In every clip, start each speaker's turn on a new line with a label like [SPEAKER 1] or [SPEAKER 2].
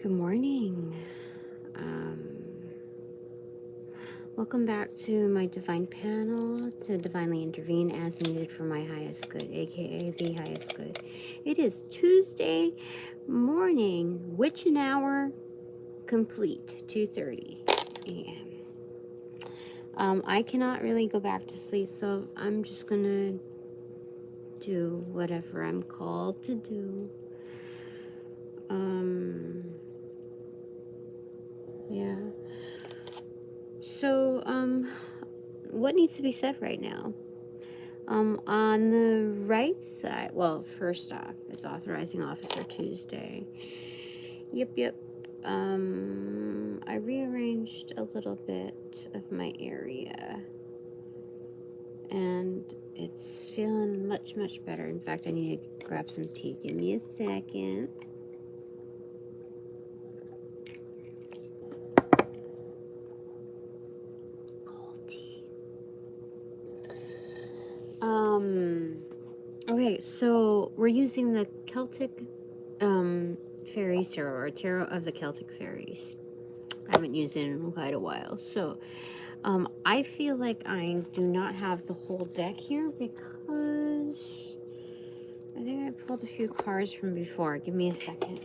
[SPEAKER 1] Good morning. Welcome back to my divine panel to divinely intervene as needed for my highest good, aka the highest good. It is Tuesday morning, witching hour complete, 2:30 a.m. I cannot really go back to sleep, so I'm just gonna do whatever I'm called to do. Yeah. So, what needs to be said right now? On the right side, well, first off, it's Authorizing Officer Tuesday. Yep. I rearranged a little bit of my area, and it's feeling much better. In fact, I need to grab some tea. Give me a second. Okay, so we're using the Celtic Fairies Tarot, or Tarot of the Celtic Fairies. I haven't used it in quite a while, so I feel like I do not have the whole deck here because I think I pulled a few cards from before. Give me a second.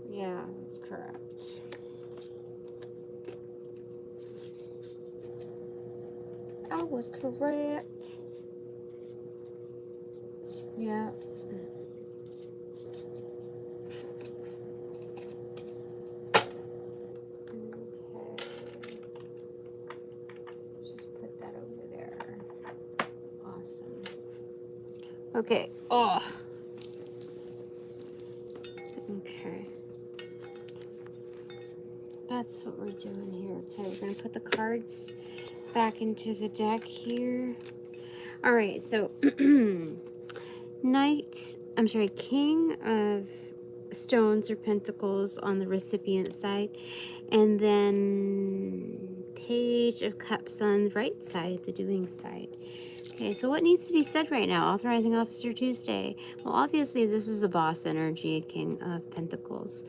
[SPEAKER 1] Yeah, that's correct. I was correct. Yeah. Okay. Just put that over there. Awesome. Okay. Oh. Okay. That's what we're doing here. Okay, we're going to put the cards back into the deck here. All right, so King of Stones or Pentacles on the recipient side, and then Page of Cups on the right side, the doing side. Okay, so what needs to be said right now? Authorizing Officer Tuesday. Well, obviously this is a boss energy, King of Pentacles.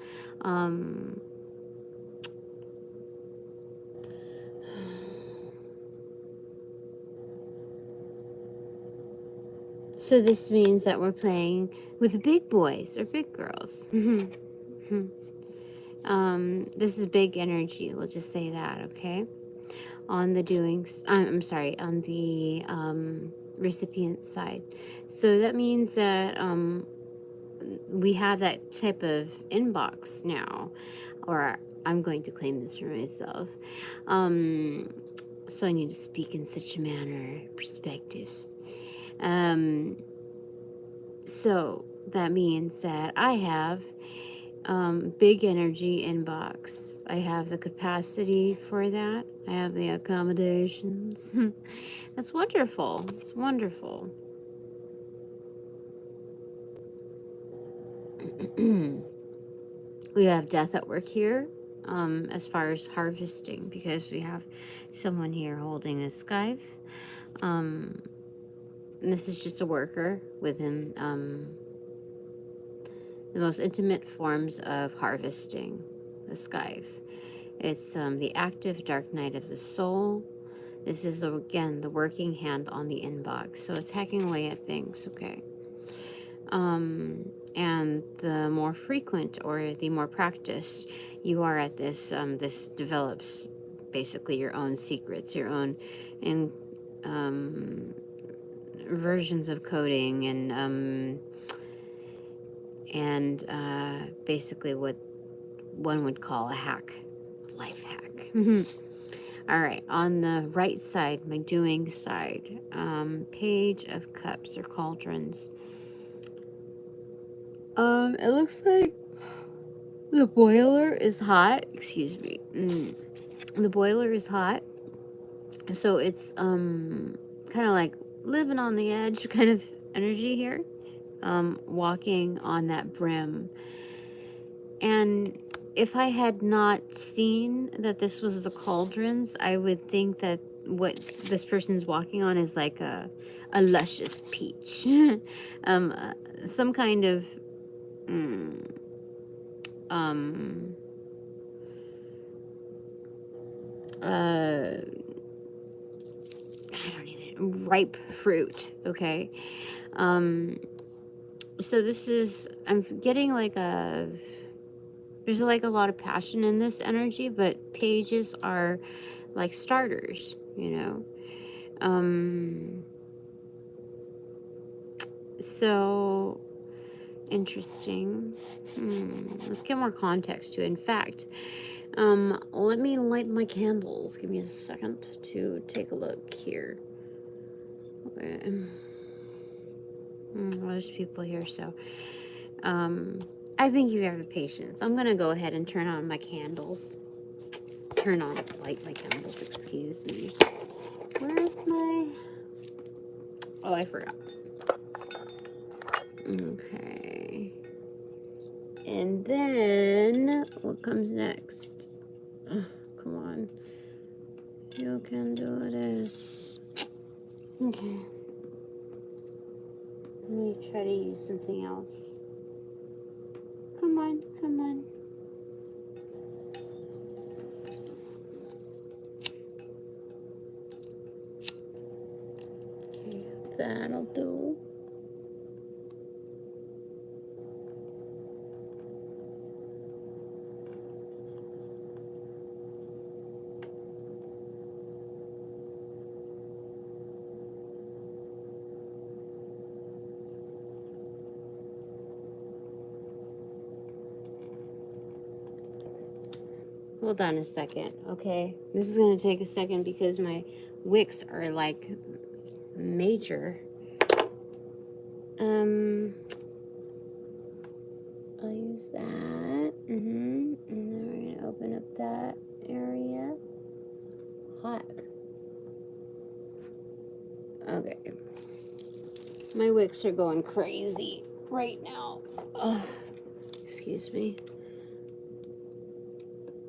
[SPEAKER 1] So this means that we're playing with the big boys or big girls. This is big energy. We'll just say that, okay? On the doings, on the recipient side. So that means that we have that type of inbox now, or I'm going to claim this for myself. So I need to speak in such a manner, perspectives. So that means that I have big energy inbox. I have the capacity for that. I have the accommodations. That's wonderful. It's wonderful. We have death at work here, as far as harvesting, because we have someone here holding a scythe. This is just a worker within the most intimate forms of harvesting, the scythe. It's the active dark night of the soul. This is, again, the working hand on the inbox. So it's hacking away at things, okay? And the more frequent or the more practiced you are at this, this develops basically your own secrets, your own versions of coding, and basically what one would call a hack, life hack. All right, on the right side, my doing side, Page of Cups or Cauldrons. It looks like the boiler is hot. Excuse me. The boiler is hot, so it's kind of like living on the edge kind of energy here. Walking on that brim. And if I had not seen that this was the cauldrons, I would think that what this person's walking on is like a luscious peach. Some kind of I don't even, ripe fruit, okay? So this is, I'm getting like there's like a lot of passion in this energy, but pages are like starters, you know? So interesting. Let's get more context to it. In fact, let me light my candles. Give me a second to take a look here. Okay. There's people here, so I think you have the patience. I'm gonna go ahead and turn on my candles. Light my candles, excuse me. Where's my... Oh, I forgot. Okay. And then, what comes next? Oh, come on. You can do this. Okay. Let me try to use something else. Come on, come on. Okay, that'll do. Hold on a second, okay? This is gonna take a second because my wicks are like major. I'll use that. And then we're gonna open up that area. Hot. Okay. My wicks are going crazy right now. Oh, excuse me.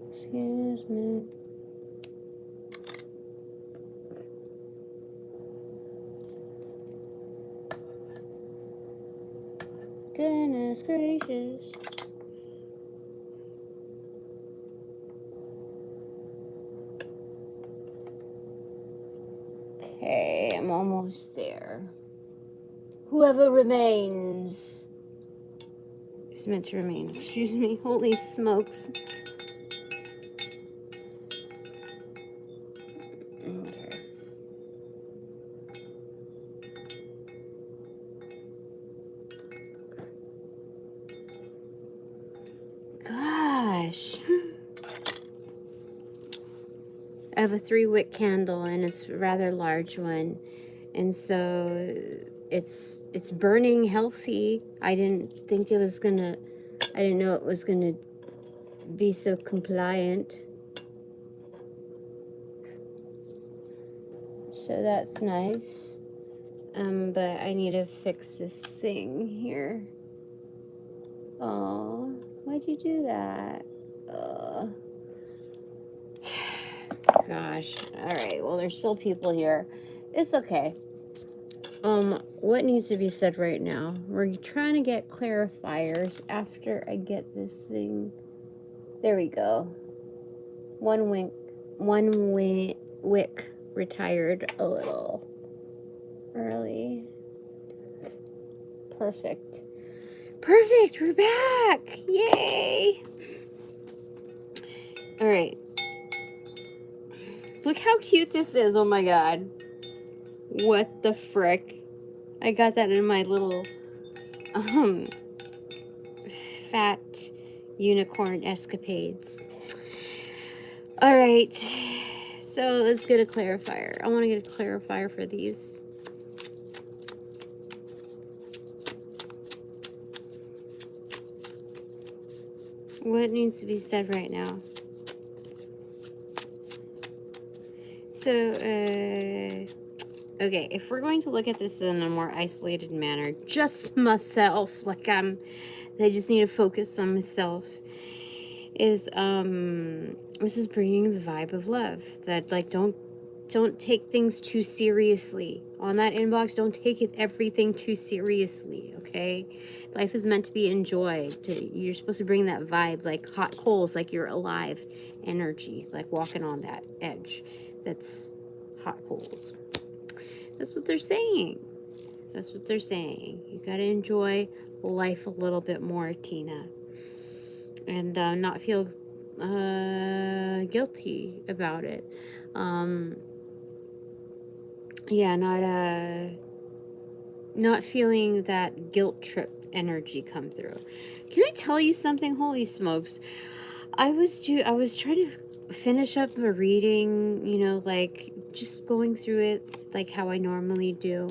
[SPEAKER 1] Excuse me. Goodness gracious. Okay, I'm almost there. Whoever remains is meant to remain. Excuse me. Holy smokes. Okay. Gosh. I have a 3-wick candle and it's a rather large one. And so it's burning healthy. I didn't know it was gonna be so compliant. So that's nice. But I need to fix this thing here. Oh, why'd you do that? Gosh. Alright, well, there's still people here. It's okay. What needs to be said right now? We're trying to get clarifiers after I get this thing. There we go. One wick retired a little early. Perfect. Perfect, we're back! Yay! Alright. Look how cute this is, oh my god. What the frick? I got that in my little, fat unicorn escapades. Alright, so let's get a clarifier. I want to get a clarifier for these. What needs to be said right now? So, okay, if we're going to look at this in a more isolated manner, just myself, like I just need to focus on myself, is, this is bringing the vibe of love, that, like, don't don't take things too seriously. On that inbox, don't take everything too seriously, okay? Life is meant to be enjoyed. You're supposed to bring that vibe, like hot coals, like you're alive energy, like walking on that edge. That's hot coals. That's what they're saying. That's what they're saying. You got to enjoy life a little bit more, Tina. And not feel guilty about it. Yeah, not feeling that guilt trip energy come through. Can I tell you something? Holy smokes. I was trying to finish up a reading, you know, like just going through it like how I normally do.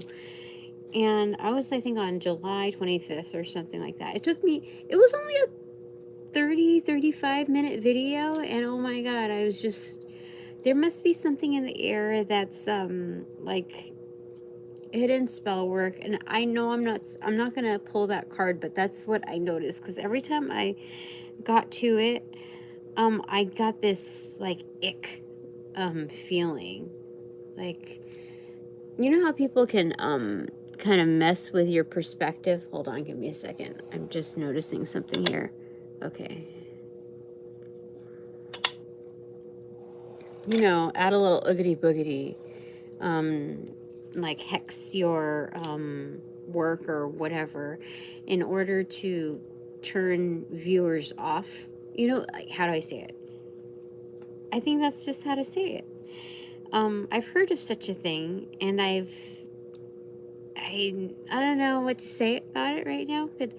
[SPEAKER 1] And I was, I think, on July 25th or something like that. It was only a 35 minute video, and oh my god, I was just, there must be something in the air that's like hidden spell work. And I know I'm not gonna pull that card, but that's what I noticed, because every time I got to it, I got this like ick feeling. Like, you know how people can kind of mess with your perspective? Hold on, give me a second. I'm just noticing something here. Okay. You know, add a little oogity boogity, like hex your work or whatever in order to turn viewers off. You know, like, how do I say it? I think that's just how to say it. I've heard of such a thing, and I don't know what to say about it right now, but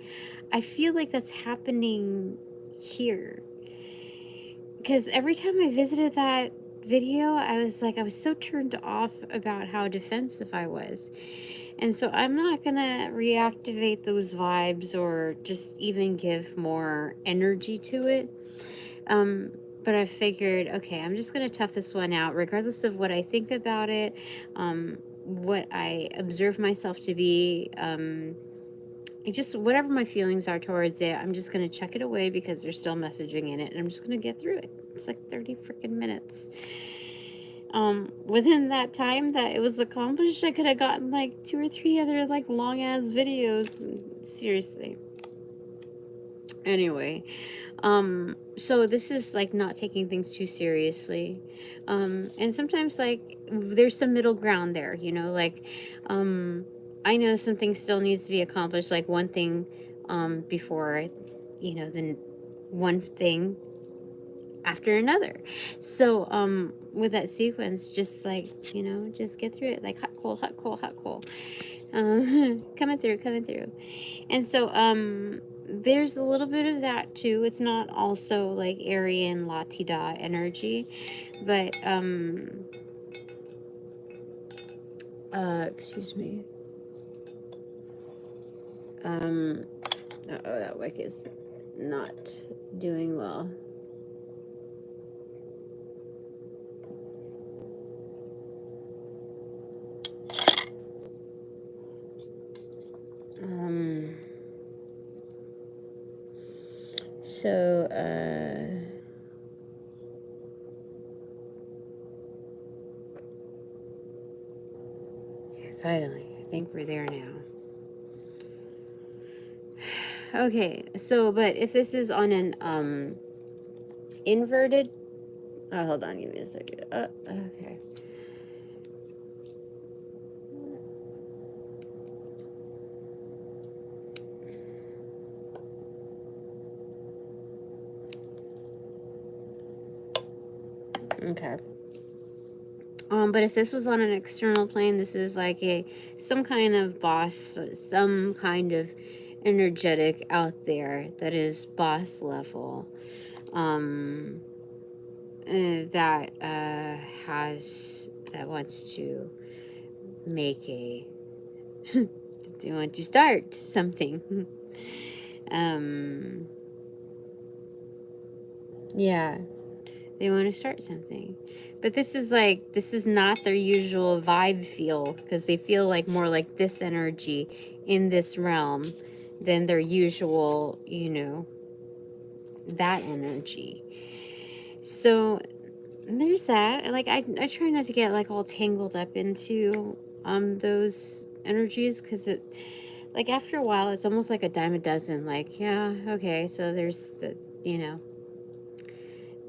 [SPEAKER 1] I feel like that's happening here. Because every time I visited that video, I was so turned off about how defensive I was. And so I'm not gonna reactivate those vibes or just even give more energy to it. But I figured, okay, I'm just gonna tough this one out, regardless of what I think about it, what I observe myself to be, just whatever my feelings are towards it, I'm just gonna check it away because there's still messaging in it, and I'm just gonna get through it. It's like 30 freaking minutes. Within that time that it was accomplished, I could have gotten like 2 or 3 other like long ass videos. Seriously. Anyway, so this is like not taking things too seriously. And sometimes like there's some middle ground there, you know, like, I know something still needs to be accomplished, like one thing, before, you know, then one thing after another. So, with that sequence, just like, you know, just get through it, like hot, cold, hot, cold, hot, cold. Coming through. And so, there's a little bit of that too. It's not also like Aryan La-Ti-Da energy, but, excuse me. Uh-oh, that wick is not doing well. So, finally, I think we're there now. Okay, so, but if this is on an, inverted, hold on, give me a second. Okay. Okay. But if this was on an external plane, this is like some kind of boss, some kind of energetic out there that is boss level, that wants to make a they want to start something. Yeah, they want to start something. But this is not their usual vibe feel, because they feel like more like this energy in this realm than their usual, you know, that energy. So there's that. Like, I try not to get, like, all tangled up into, those energies, because it, like, after a while, it's almost like a dime a dozen. Like, yeah, okay, so there's the, you know,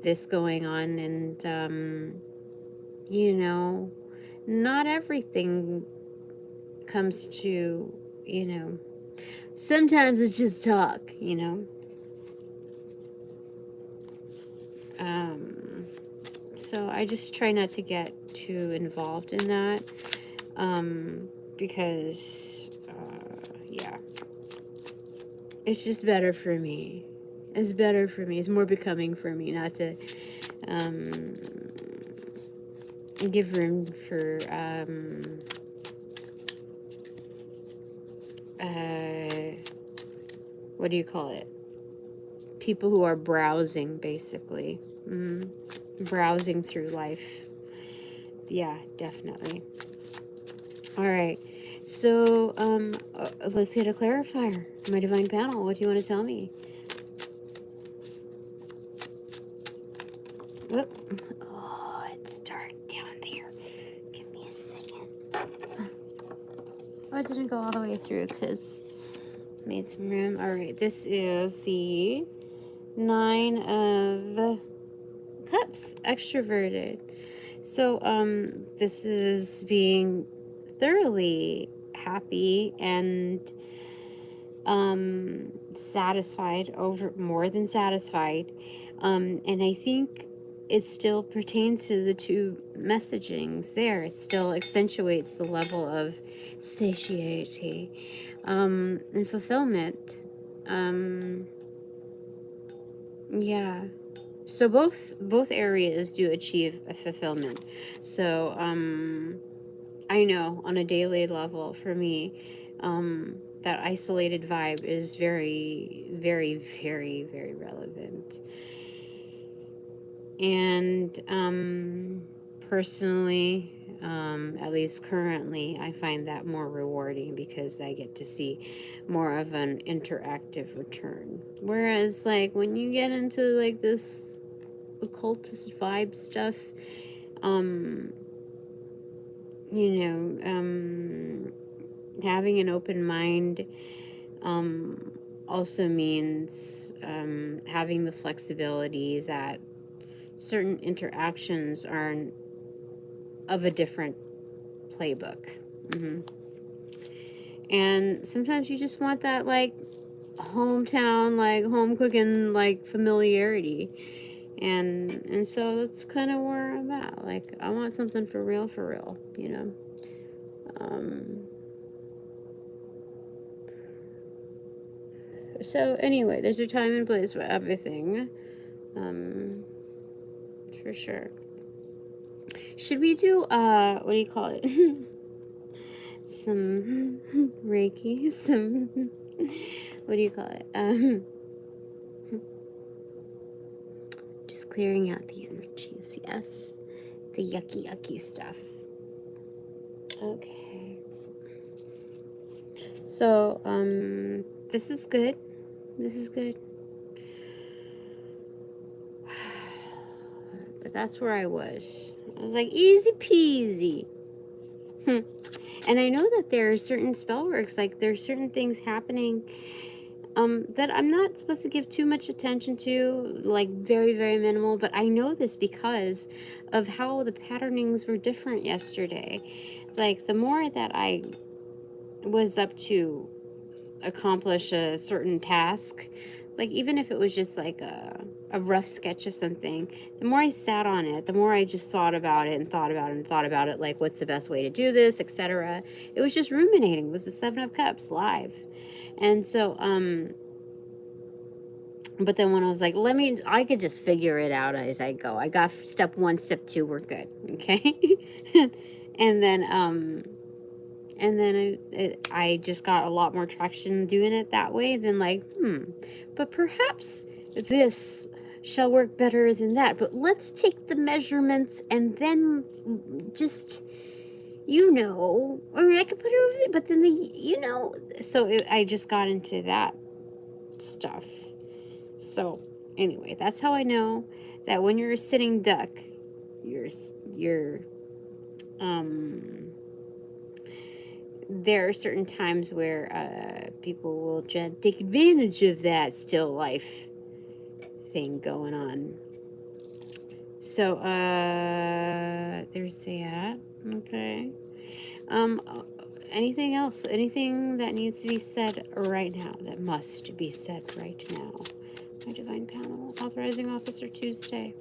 [SPEAKER 1] this going on, and, you know, not everything comes to, you know, sometimes it's just talk, you know. So I just try not to get too involved in that, because, yeah, it's just better for me. It's better for me. It's more becoming for me not to, give room for, what do you call it? People who are browsing, basically. Browsing through life. Yeah, definitely. All right. So, let's get a clarifier. My divine panel, what do you want to tell me? Whoop. Oh, it's dark down there. Give me a second. Oh, it didn't go all the way through because made some room. All right. This is the 9 of Cups, extroverted. So, this is being thoroughly happy and, satisfied, over more than satisfied. And I think it still pertains to the two messagings there. It still accentuates the level of satiety, and fulfillment. Yeah. So both areas do achieve a fulfillment. So, I know on a daily level for me, that isolated vibe is very, very, very, very relevant. And, personally, at least currently, I find that more rewarding because I get to see more of an interactive return. Whereas, like, when you get into, like, this occultist vibe stuff, you know, having an open mind, also means, having the flexibility that certain interactions are of a different playbook. And sometimes you just want that, like, hometown, like, home cooking, like, familiarity. And so that's kind of where I'm at. Like, I want something for real, you know. So anyway, there's a time and place for everything. For sure. Should we do, what do you call it? Some Reiki, some, what do you call it? Just clearing out the energies, yes. The yucky stuff. Okay. So, this is good. This is good. But that's where I was. I was like, easy peasy. And I know that there are certain spell works, like there's certain things happening, that I'm not supposed to give too much attention to, like very, very minimal, but I know this because of how the patternings were different yesterday. Like, the more that I was up to accomplish a certain task, like even if it was just like a rough sketch of something, the more I sat on it, the more I just thought about it and thought about it and thought about it, like what's the best way to do this, etc. It was just ruminating. It was the 7 of Cups live. And so, but then when I was like, I could just figure it out as I go. I got step 1, step 2, we're good. Okay. And then, I just got a lot more traction doing it that way than like, but perhaps this shall work better than that. But let's take the measurements and then just, or I could put it over there, but then so I just got into that stuff. So anyway, that's how I know that when you're a sitting duck, your there are certain times where people will take advantage of that still life thing going on. So there's that. Okay. Anything else? Anything that needs to be said right now, that must be said right now? My divine panel, authorizing officer Tuesday.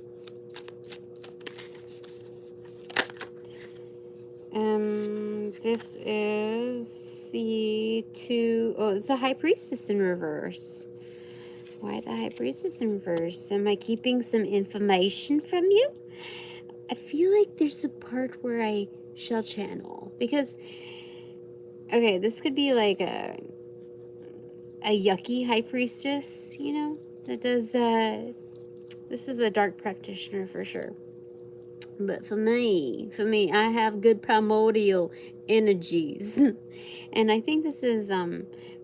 [SPEAKER 1] This is the it's the High Priestess in reverse. Why the High Priestess in reverse? Am I keeping some information from you? I feel like there's a part where I shall channel, because, okay, this could be like a yucky High Priestess, you know, that does, this is a dark practitioner for sure. But for me, I have good primordial energies. And I think this is,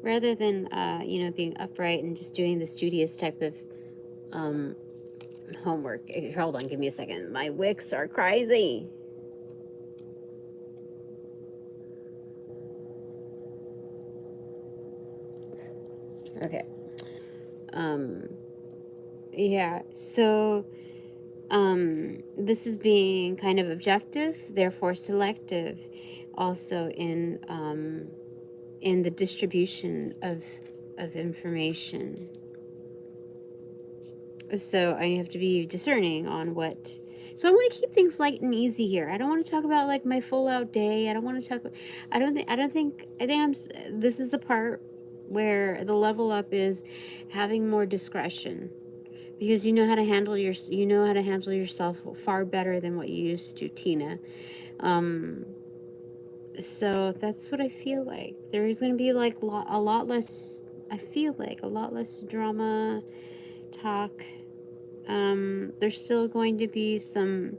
[SPEAKER 1] rather than, you know, being upright and just doing the studious type of, homework. Hold on, give me a second. My wicks are crazy. Okay. Yeah, so, this is being kind of objective, therefore selective, also in the distribution of information. So I have to be discerning on what. So I want to keep things light and easy here. I don't want to talk about like my full out day. I don't want to talk. I think this is the part where the level up is having more discretion, because you know how to handle yourself far better than what you used to, Tina. So that's what I feel like. There is going to be like a lot less. I feel like a lot less drama talk. There's still going to be some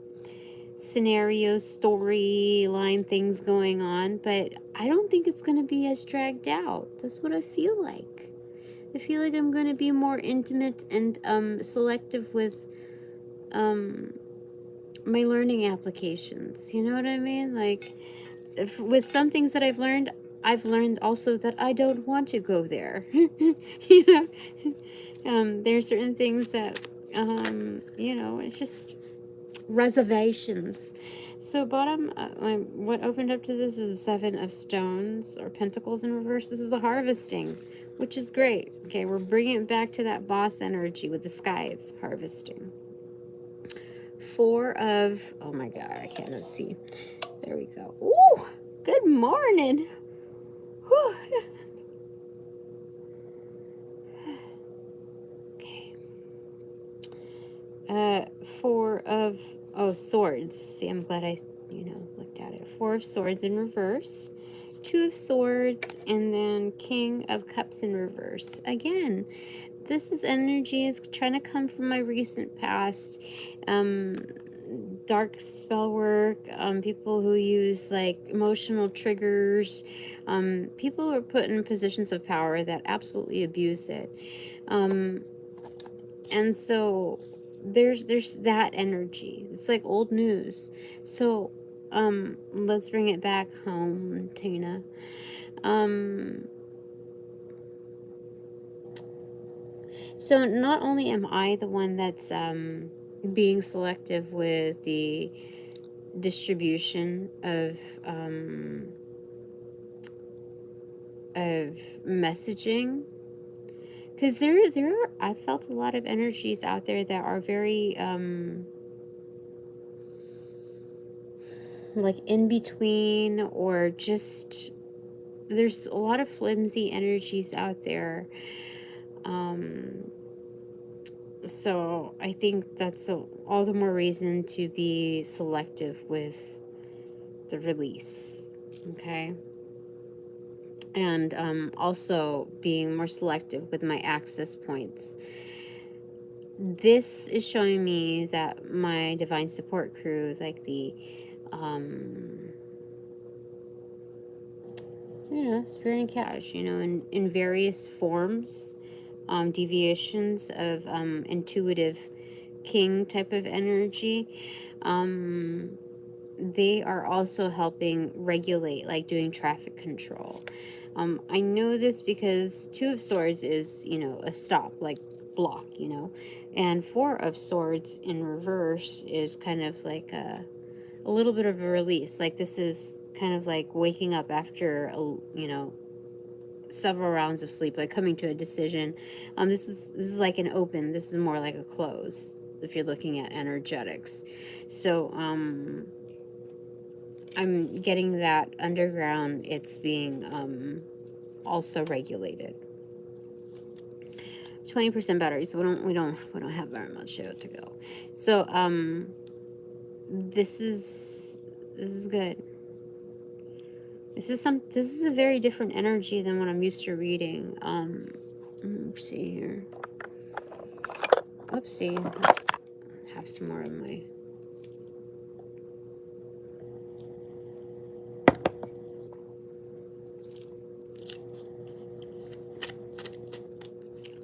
[SPEAKER 1] scenario storyline things going on, but I don't think it's going to be as dragged out. That's what I feel like. I feel like I'm going to be more intimate and selective with my learning applications. You know what I mean? Like, with some things that I've learned also that I don't want to go there. You know, there are certain things that, you know, it's just reservations. So bottom, what opened up to this is a 7 of stones or pentacles in reverse. This is a harvesting, which is great. Okay, we're bringing it back to that boss energy with the scythe harvesting. 4 of, oh my god, I cannot see. There we go. Ooh, good morning. Whew. Okay. 4 of, swords. See, I'm glad I, looked at it. 4 of swords in reverse. 2 of swords, and then King of Cups in reverse. Again, this is energy is trying to come from my recent past. Dark spell work, people who use like emotional triggers, people who are put in positions of power that absolutely abuse it. And so there's that energy. It's like old news. So let's bring it back home, Tina. So not only am I the one that's being selective with the distribution of messaging, because there are, I felt a lot of energies out there that are very like in between, or just there's a lot of flimsy energies out there. So I think that's all the more reason to be selective with the release, okay? And also being more selective with my access points. This is showing me that my divine support crew, like the, Spirit and Cash, in various forms, deviations of intuitive king type of energy. They are also helping regulate, like doing traffic control. I know this because Two of Swords is, you know, a stop, like block, you know, and Four of Swords in reverse is kind of like a little bit of a release. Like this is kind of like waking up after you know, several rounds of sleep, like coming to a decision. This is like an open. This is more like a close if you're looking at energetics. So I'm getting that underground. It's being also regulated. 20% battery, so we don't have very much show to go. So this is good. This is a very different energy than what I'm used to reading. Let's see here. Oopsie. Let's have some more of my.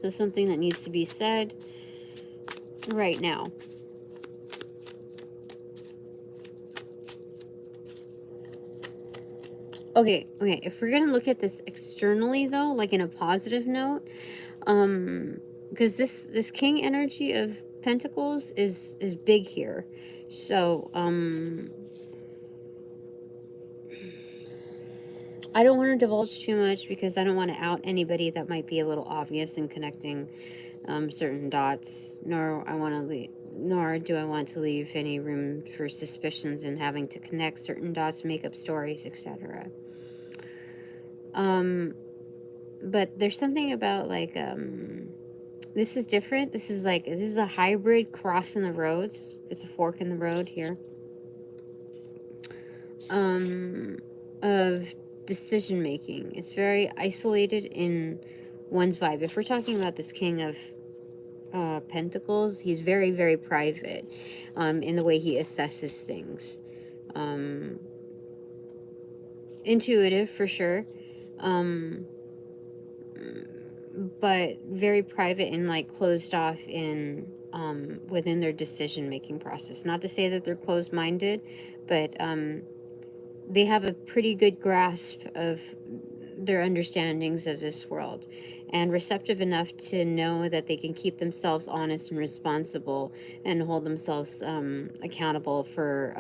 [SPEAKER 1] So something that needs to be said right now. Okay, if we're gonna look at this externally though, like in a positive note, because this king energy of pentacles is big here. So I don't want to divulge too much because I don't want to out anybody that might be a little obvious in connecting certain dots, nor do I want to leave any room for suspicions in having to connect certain dots, make up stories, etc. But there's something about like this is different. This is a hybrid cross in the roads. It's a fork in the road here. Of decision making. It's very isolated in one's vibe. If we're talking about this king of pentacles, he's very, very private in the way he assesses things. Intuitive for sure, but very private and like closed off in within their decision making process. Not to say that they're closed minded, but they have a pretty good grasp of their understandings of this world and receptive enough to know that they can keep themselves honest and responsible and hold themselves accountable for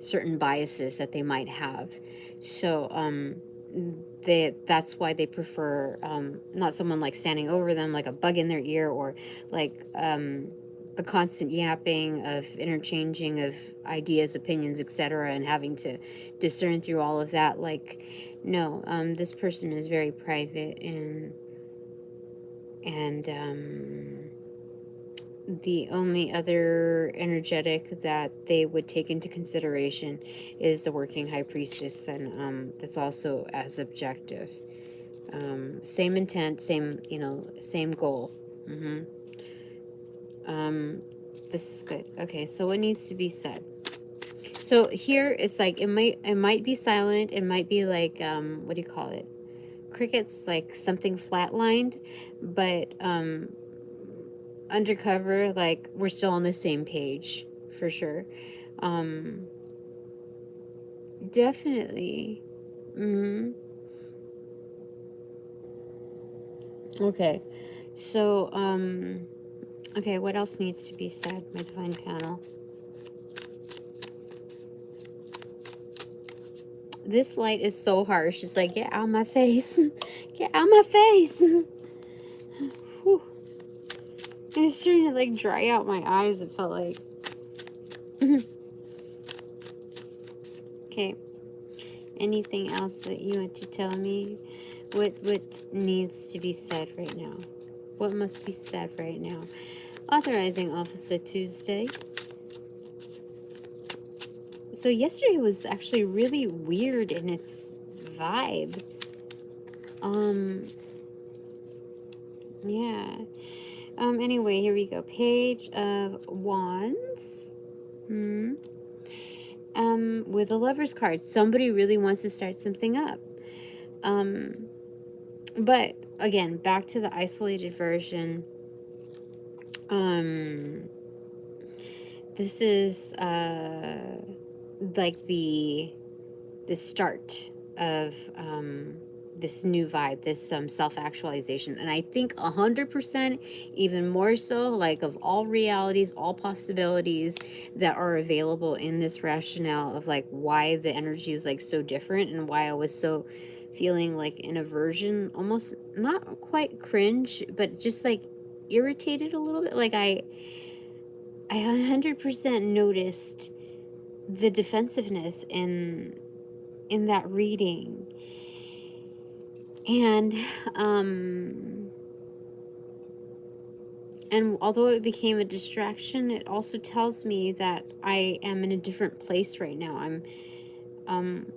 [SPEAKER 1] certain biases that they might have. So that's why they prefer not someone like standing over them like a bug in their ear, or like the constant yapping of interchanging of ideas, opinions, etc., and having to discern through all of that. Like, no, this person is very private, and the only other energetic that they would take into consideration is the working high priestess, and that's also as objective. Same intent, same goal. This is good. Okay, so what needs to be said? So here it's like it might be silent. It might be like what do you call it? Crickets, like something flatlined, but undercover, like we're still on the same page for sure. Definitely. Okay, so okay, what else needs to be said, my divine panel? This light is so harsh. It's like, get out my face. Get out my face. Whew. It's starting to like dry out my eyes, it felt like. Okay. Anything else that you want to tell me? What needs to be said right now? What must be said right now? Authorizing Officer Tuesday. So yesterday was actually really weird in its vibe. Yeah. Anyway, here we go. Page of Wands. With a Lover's card. Somebody really wants to start something up. But again, back to the isolated version. this is like the start of this new vibe, this self-actualization. And I think 100%, even more so, like of all realities, all possibilities that are available in this rationale of like why the energy is like so different and why I was so feeling like an aversion, almost not quite cringe, but just like irritated a little bit. Like I 100% noticed the defensiveness in that reading. And although it became a distraction, it also tells me that I am in a different place right now. I'm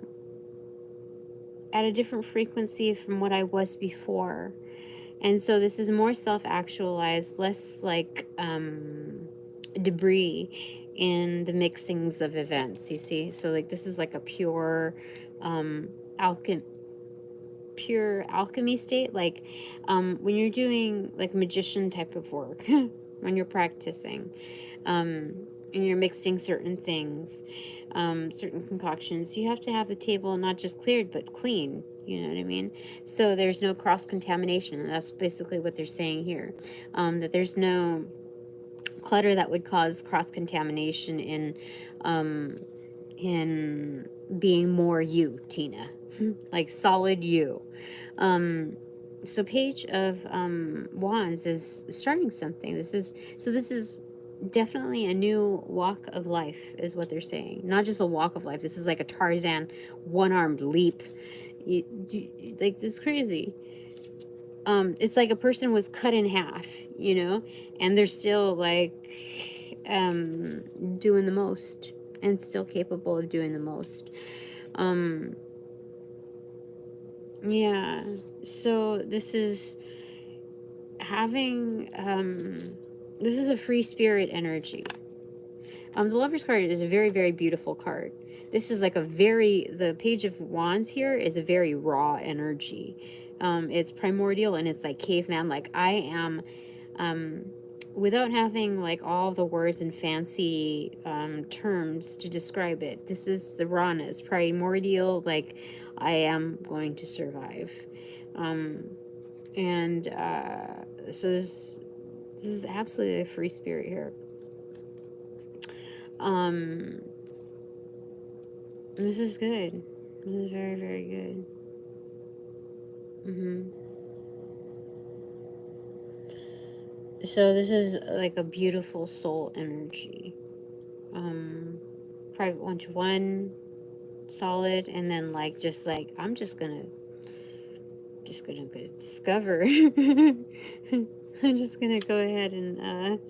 [SPEAKER 1] at a different frequency from what I was before. And so this is more self-actualized, less like debris in the mixings of events, you see? So like this is like a pure alchemy state, like when you're doing like magician type of work, when you're practicing, and you're mixing certain things, certain concoctions, you have to have the table not just cleared but clean, you know what I mean? So there's no cross-contamination, and that's basically what they're saying here, that there's no clutter that would cause cross-contamination in being more you, Tina. Like solid you. So Page of Wands is starting something. This is definitely a new walk of life, is what they're saying. Not just a walk of life. This is like a Tarzan one-armed leap. Like, it's crazy. It's like a person was cut in half, you know, and they're still like doing the most and still capable of doing the most. Yeah, so this is having this is a free spirit energy. The Lover's card is a very, very beautiful card. This is like the Page of Wands here is a very raw energy. It's primordial and it's like caveman. Like I am, without having like all the words and fancy terms to describe it, this is the rawness, primordial, like I am going to survive. So this is absolutely a free spirit here. This is good. This is very, very good. So this is like a beautiful soul energy. Private 1-to-1, solid, and then like just like I'm just gonna discover. I'm just gonna go ahead and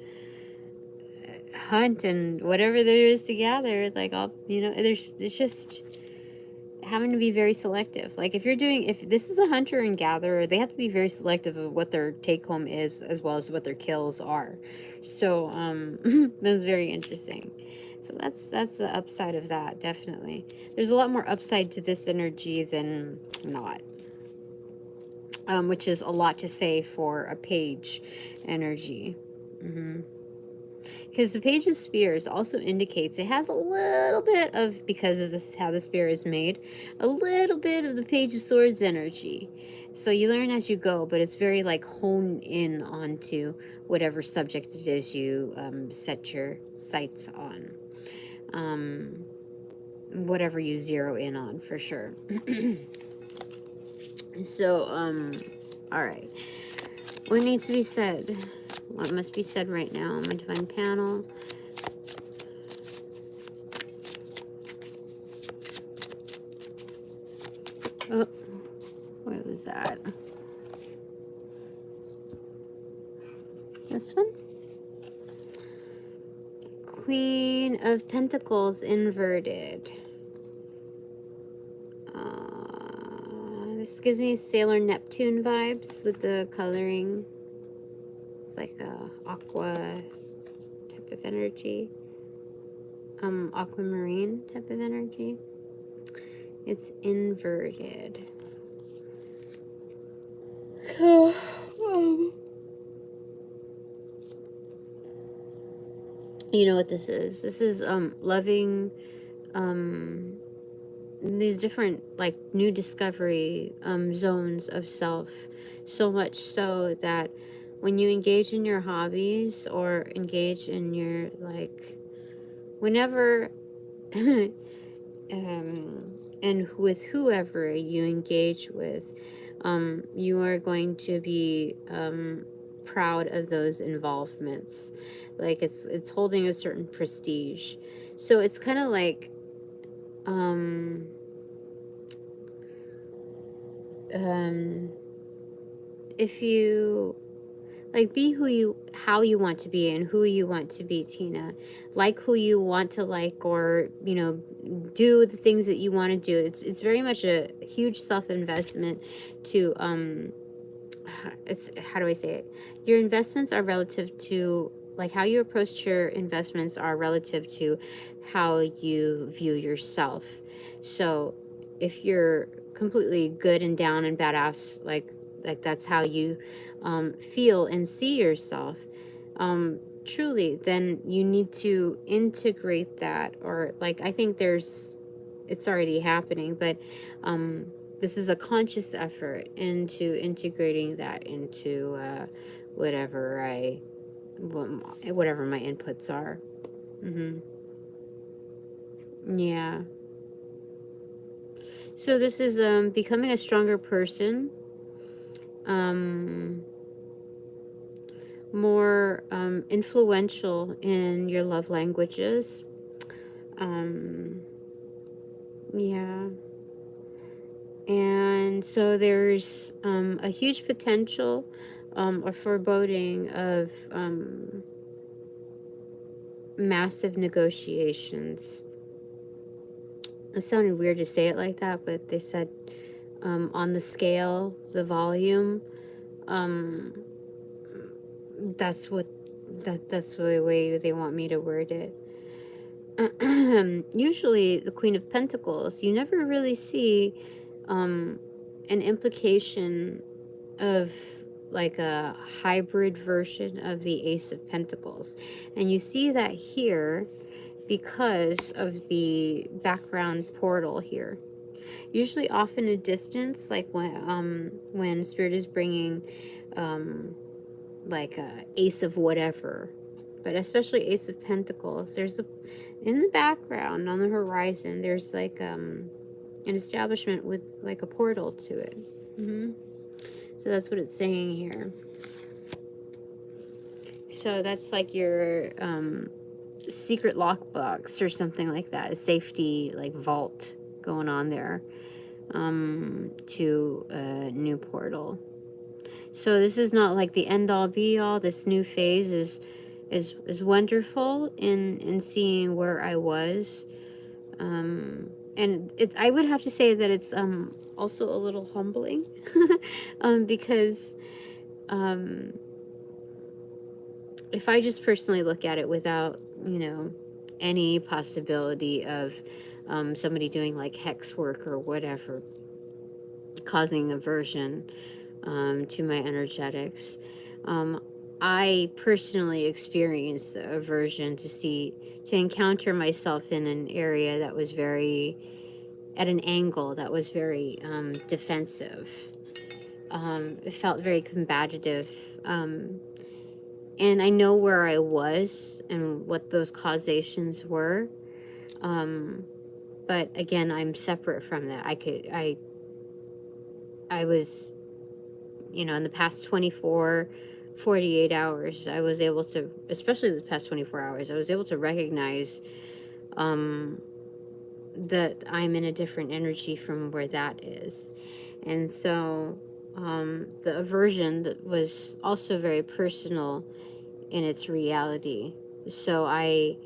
[SPEAKER 1] hunt and whatever there is to gather. Like I'll, it's just having to be very selective. Like if this is a hunter and gatherer, they have to be very selective of what their take home is as well as what their kills are. So that's very interesting. So that's the upside of that, definitely. There's a lot more upside to this energy than not. Which is a lot to say for a page energy. Because the Page of Spears also indicates it has a little bit of, because of this, how the spear is made, a little bit of the Page of Swords energy. So you learn as you go, but it's very like honed in onto whatever subject it is you set your sights on. Whatever you zero in on, for sure. So, all right. What needs to be said? What must be said right now on my divine panel? Oh, what was that? This one? Queen of Pentacles inverted. This gives me Sailor Neptune vibes with the coloring. It's like a aqua type of energy. Aquamarine type of energy. It's inverted. You know what this is? This is loving these different like new discovery zones of self, so much so that when you engage in your hobbies or engage in your like whenever and with whoever you engage with, you are going to be proud of those involvements. Like it's holding a certain prestige. So it's kind of like um, if you like be how you want to be and who you want to be, Tina. Like who you want to like, or do the things that you want to do. It's very much a huge self-investment to it's, how do I say it? Your investments are relative to, like, how you approach your investments are relative to how you view yourself. So if you're completely good and down and badass, like that's how you feel and see yourself, truly, then you need to integrate that. Or like, I think it's already happening, but this is a conscious effort into integrating that into whatever whatever my inputs are. Yeah. So this is becoming a stronger person, more influential in your love languages. Yeah. And so there's a huge potential or foreboding of massive negotiations. It sounded weird to say it like that, but they said on the scale, the volume, that's the way they want me to word it. Usually the Queen of Pentacles, you never really see an implication of like a hybrid version of the Ace of Pentacles. And you see that here because of the background portal here. Usually off in a distance, like when Spirit is bringing like a Ace of whatever, but especially Ace of Pentacles, there's in the background on the horizon, there's like an establishment with like a portal to it. So that's what it's saying here. So that's like your secret lockbox or something like that, a safety like vault going on there to a new portal. So this is not like the end all be all. This new phase is wonderful in seeing where I was, and I would have to say that it's also a little humbling because if I just personally look at it without any possibility of somebody doing like hex work or whatever, causing aversion to my energetics, I personally experienced aversion to encounter myself in an area that was at an angle that was very defensive. It felt very combative. And I know where I was and what those causations were. But again, I'm separate from that. I was, in the past 48 hours, I was able to, especially the past 24 hours, I was able to recognize that I'm in a different energy from where that is. And so the aversion that was also very personal in its reality. So I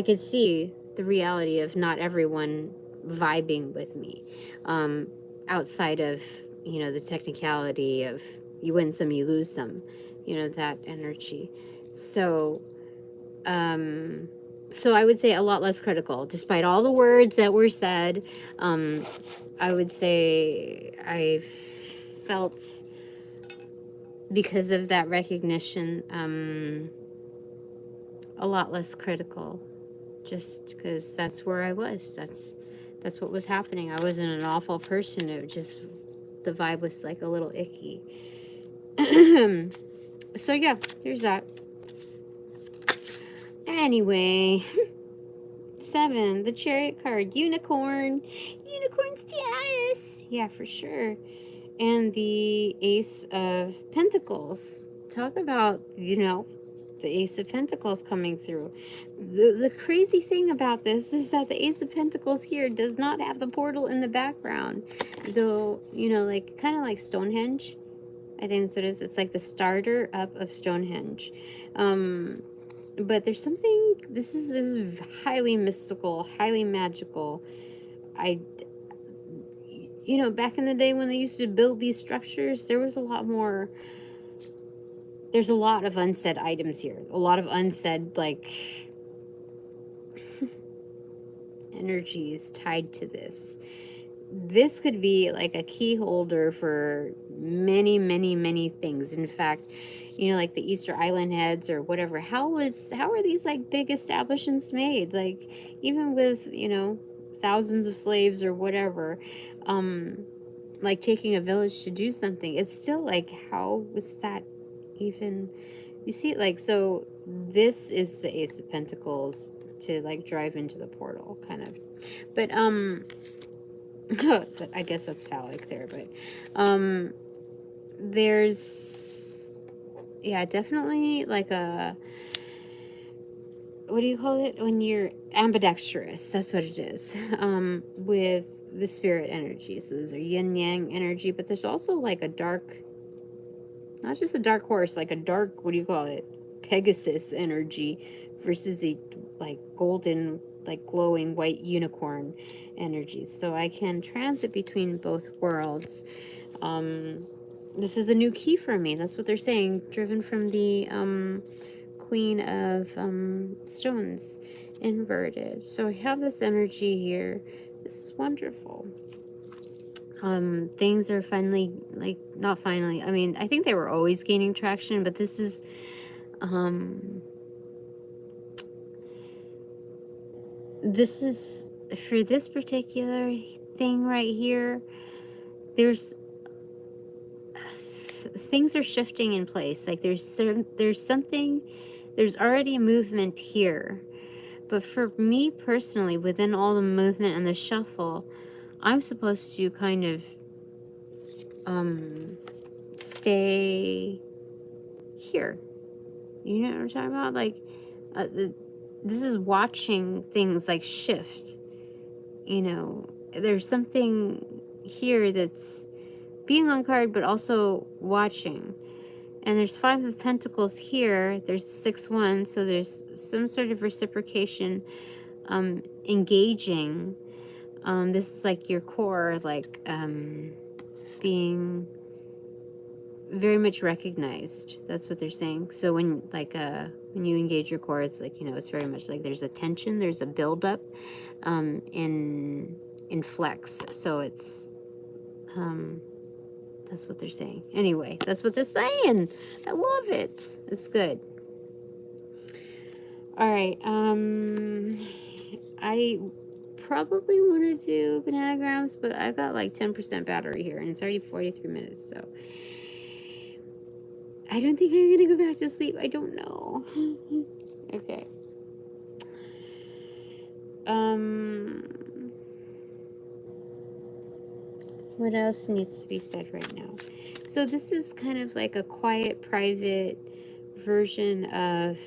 [SPEAKER 1] could see the reality of not everyone vibing with me, outside of the technicality of you win some, you lose some, that energy. So so I would say a lot less critical, despite all the words that were said. I would say I felt because of that recognition, a lot less critical, just because that's where I was. That's what was happening. I wasn't an awful person. It just, the vibe was like a little icky. So yeah, there's that. Anyway, 7, the Chariot card, unicorn status. Yeah, for sure. And the Ace of Pentacles. Talk about, you know, the Ace of Pentacles coming through. The crazy thing about this is that the Ace of Pentacles here does not have the portal in the background. Though, you know, like, kind of like Stonehenge. I think that's what it is. It's like the starter up of Stonehenge. But there's something, this is highly mystical, highly magical. You know, back in the day when they used to build these structures, there was a lot more, there's a lot of unsaid items here. A lot of unsaid, like, energies tied to this. This could be like a key holder for many, many, many things. In fact, you know, like the Easter Island heads or whatever, how are these like big establishments made? Like, even with, you know, thousands of slaves or whatever, like taking a village to do something, it's still like, how was that even, you see it, like, so this is the Ace of Pentacles to like drive into the portal, kind of. But I guess that's phallic there, but there's, yeah, definitely like a, what do you call it when you're ambidextrous? That's what it is. With the spirit energy. So those are yin yang energy, but there's also like a dark, not just a dark horse, like a dark, what do you call it? Pegasus energy versus the like golden, like glowing white unicorn energy. So I can transit between both worlds. This is a new key for me. That's what they're saying. Driven from the Queen of Stones inverted. So I have this energy here. This is wonderful. Things are finally, like, not finally, I mean, I think they were always gaining traction, but this is for this particular thing right here, there's things are shifting in place. Like there's something, there's already a movement here. But for me personally, within all the movement and the shuffle, I'm supposed to kind of stay here. You know what I'm talking about? Like, this is watching things like shift. You know, there's something here that's being on card, but also watching. And there's 5 of Pentacles here. There's 6-1, so there's some sort of reciprocation, engaging. This is like your core, like being very much recognized. That's what they're saying. So when you engage your core, it's like, you know, it's very much like there's a tension, there's a buildup in flex. So it's that's what they're saying. Anyway, that's what they're saying. I love it. It's good. All right. I probably want to do bananagrams, but I've got like 10% battery here, and it's already 43 minutes, so I don't think I'm gonna go back to sleep. I don't know. Okay. What else needs to be said right now? So this is kind of like a quiet, private version of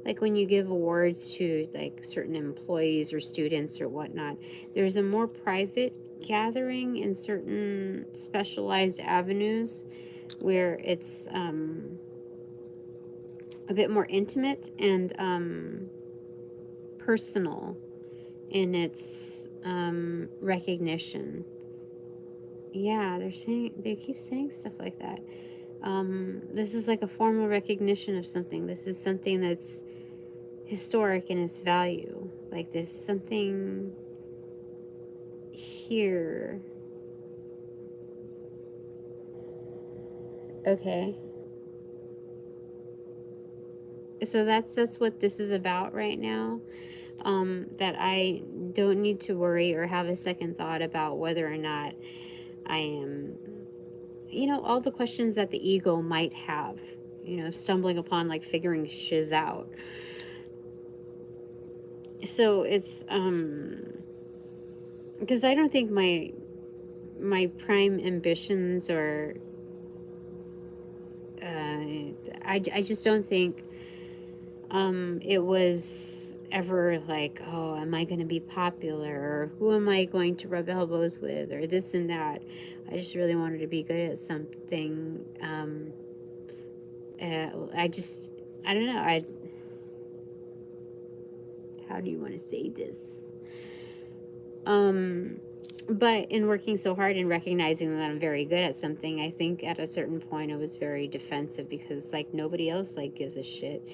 [SPEAKER 1] like when you give awards to like certain employees or students or whatnot. There's a more private gathering in certain specialized avenues where it's a bit more intimate and personal in its recognition. Yeah, they keep saying stuff like that. This is like a formal recognition of something. This is something that's historic in its value. Like there's something here. Okay. So that's what this is about right now. That I don't need to worry or have a second thought about whether or not I am, all the questions that the ego might have, stumbling upon, like figuring shiz out. So it's, because I don't think my prime ambitions or, I just don't think, it was ever like, oh, am I going to be popular, or who am I going to rub elbows with, or this and that. I just really wanted to be good at something. I don't know. How do you want to say this? But in working so hard and recognizing that I'm very good at something, I think at a certain point I was very defensive, because like nobody else like gives a shit.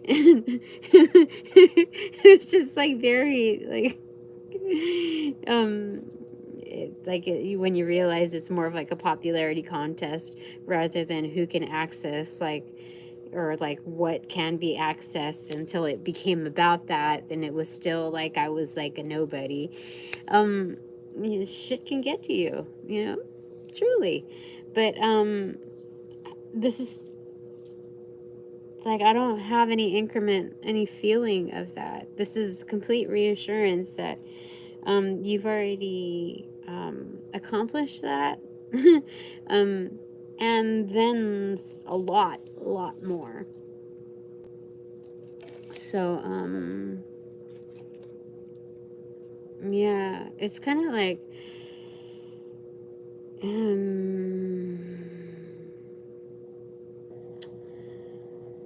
[SPEAKER 1] And it's just like very like when you realize it's more of like a popularity contest rather than who can access or like what can be accessed, until it became about that, then it was still like I was like a nobody. Shit can get to you, truly. But this is like, I don't have any feeling of that. This is complete reassurance that you've already accomplished that. And then a lot more. So yeah, it's kind of like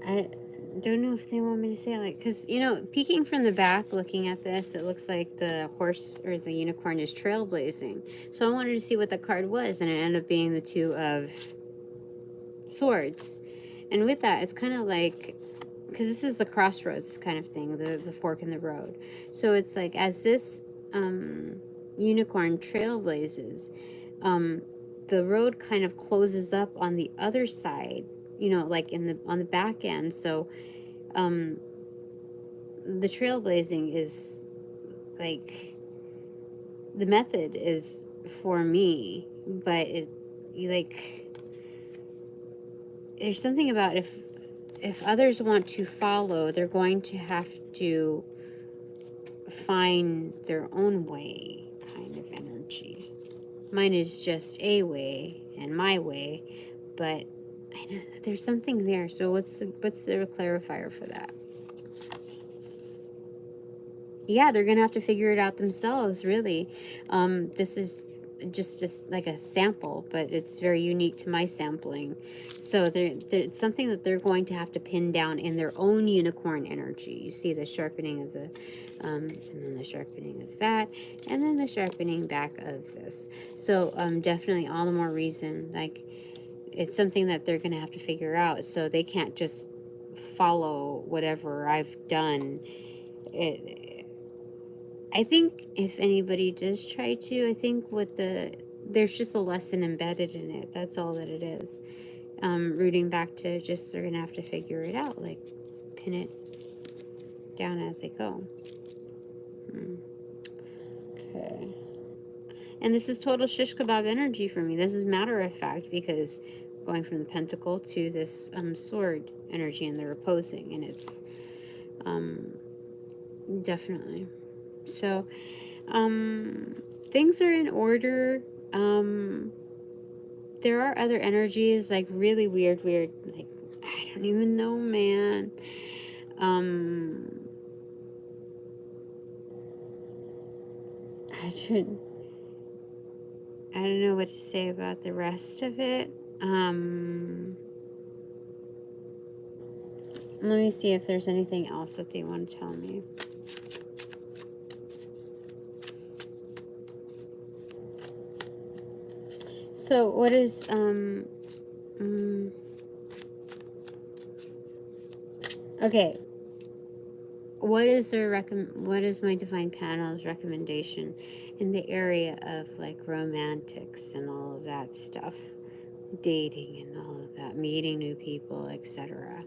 [SPEAKER 1] I don't know if they want me to say it, like, because peeking from the back, looking at this, it looks like the horse or the unicorn is trailblazing. So I wanted to see what the card was, and it ended up being the Two of Swords. And with that, it's kind of like, because this is the crossroads kind of thing, the fork in the road. So it's like, as this unicorn trailblazes, the road kind of closes up on the other side, like on the back end. So the trailblazing is like, the method is for me, but there's something about if others want to follow, they're going to have to find their own way kind of energy. Mine is just a way and my way, but I know there's something there. So what's the clarifier for that? Yeah, they're gonna have to figure it out themselves, really. This is just like a sample, but it's very unique to my sampling. So it's something that they're going to have to pin down in their own unicorn energy. You see the sharpening of the, and then the sharpening of that, and then the sharpening back of this. So definitely all the more reason, like, it's something that they're gonna have to figure out. So they can't just follow whatever I've done. I think if anybody does try to, I think there's just a lesson embedded in it. That's all that it is. Rooting back to just, they're going to have to figure it out, like pin it down as they go. Okay. And this is total shish kebab energy for me. This is matter of fact, because going from the pentacle to this sword energy, and they're opposing, and it's definitely. So, things are in order. There are other energies, like really weird, like, I don't even know, man. I don't know what to say about the rest of it. Let me see if there's anything else that they want to tell me. So what is okay, what is my divine panel's recommendation in the area of like romantics and all of that stuff, dating and all of that that, meeting new people, etc.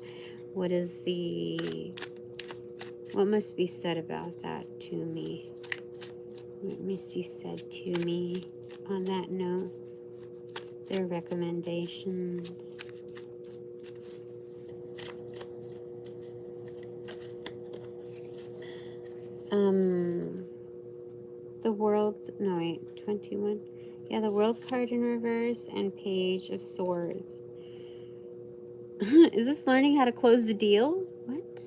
[SPEAKER 1] What must be said about that to me? What must be said to me on that note? Their recommendations. The world, no wait, 21. Yeah, the world card in reverse and page of swords. Is this learning how to close the deal? What?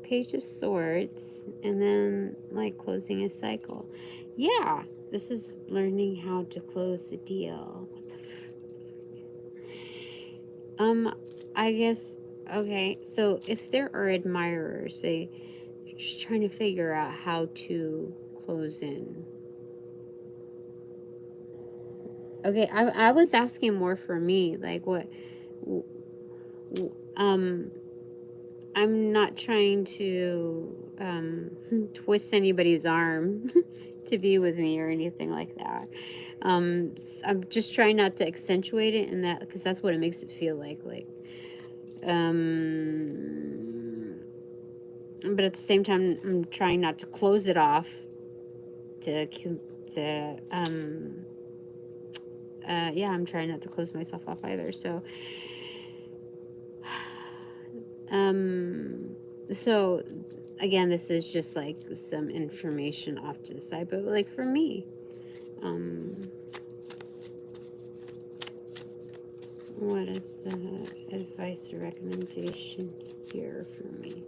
[SPEAKER 1] Page of swords and then like closing a cycle. Yeah, this is learning how to close the deal. What the I guess, okay, so if there are admirers, they just trying to figure out how to close in. Okay, I was asking more for me, like what, I'm not trying to twist anybody's arm to be with me or anything like that. I'm just trying not to accentuate it in that, because that's what it makes it feel like, but at the same time, I'm trying not to close it off yeah, I'm trying not to close myself off either. So, so again, this is just like some information off to the side, but like for me, what is the advice or recommendation here for me?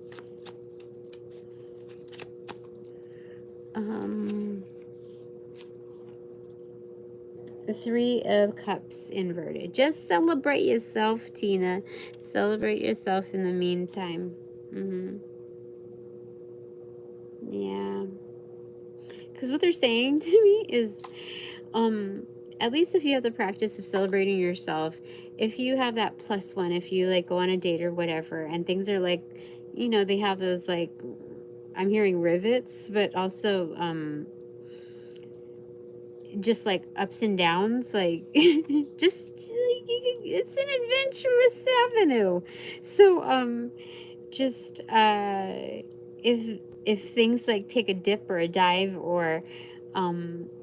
[SPEAKER 1] The Three of Cups inverted. Just celebrate yourself, Tina. Celebrate yourself in the meantime. Yeah. Because what they're saying to me is, at least if you have the practice of celebrating yourself, if you have that +1, if you like go on a date or whatever, and things are like, you know, they have those like, I'm hearing rivets, but also, just like ups and downs, like just like it's an adventurous avenue. So just if things like take a dip or a dive, or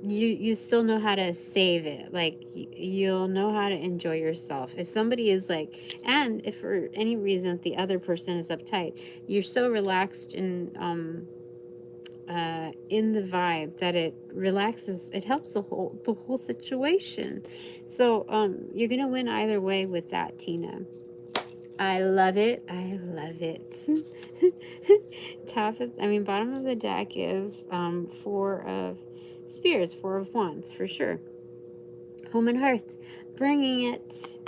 [SPEAKER 1] you still know how to save it, like you'll know how to enjoy yourself. If somebody is like, and if for any reason the other person is uptight, you're so relaxed and in the vibe that it relaxes, it helps the whole situation. So you're gonna win either way with that, Tina. I love it. I love it. Bottom of the deck is 4 of Spears, 4 of Wands for sure. Home and Hearth, bringing it.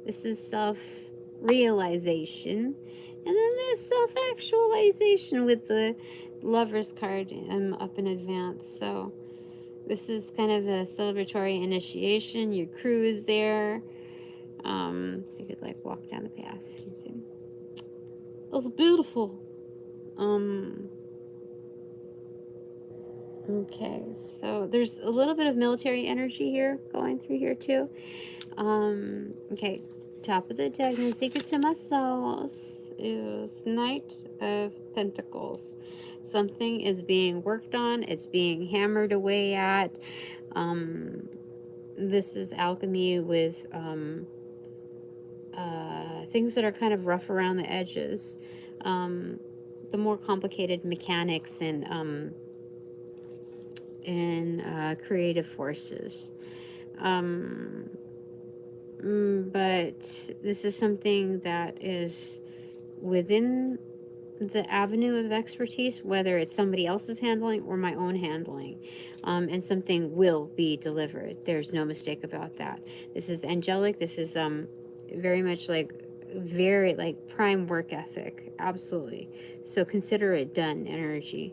[SPEAKER 1] This is self-realization. And then there's self-actualization with the Lover's card up in advance. So this is kind of a celebratory initiation. Your crew is there. So you could like walk down the path. You see? That's beautiful. Okay, so there's a little bit of military energy here going through here too. Okay, top of the deck, no secret to my soul is Knight of Pentacles. Something is being worked on. It's being hammered away at. This is alchemy with things that are kind of rough around the edges. The more complicated mechanics and creative forces. But this is something that is within the avenue of expertise, whether it's somebody else's handling or my own handling, and something will be delivered. There's no mistake about that. This is angelic. This is very much like very like prime work ethic. Absolutely. So consider it done energy.